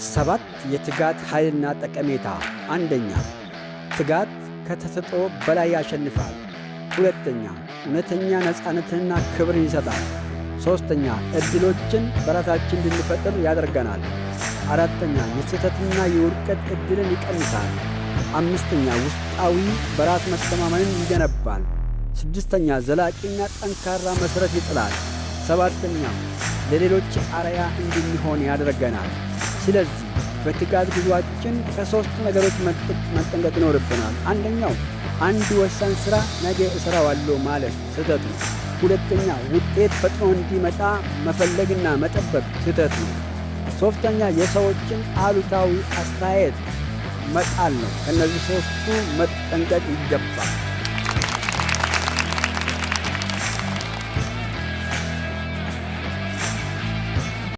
7 የትጋት ኃይልና ጠቀሜታ። አንደኛ፣ ትጋት ከተሰጥኦ በላይ ያሸንፋል። ሁለተኛ፣ እውነተኛ ነፃነትንና ክብርን ይሰጣል። ሦስተኛ፣ ዕድሎችን በራሳችን እንድንፈጥር ያደርገናል። አራተኛ፣ የስህተትና የውድቀት ዕድልን ይቀንሳል። አምስተኛ፣ ውስጣዊ በራስ መተማመንን ይገነባል። ስድስተኛ፣ ዘላቂና ጠንካራ መሠረት ይጥላል። ሰባተኛ፣ ለሌሎች አርአያ እንድንሆን ያደርገናል። ስለዚህ በትጋት ጉዞአችን ከሦስት ነገሮች መጠንቀቅ ይኖርብናል። አንደኛው፣ አንድ ወሳኝ ሥራ ነገ እሠራዋለሁ ማለት ስህተት ነው። ሁለተኛ፣ ውጤት ፈጥኖ እንዲመጣ መፈለግና መጠበቅ ስህተት ነው። ሦስተኛ፣ የሰዎችን አሉታዊ አስተያየት መጣል ነው። ከእነዚህ ሦስቱ መጠንቀቅ ይገባል።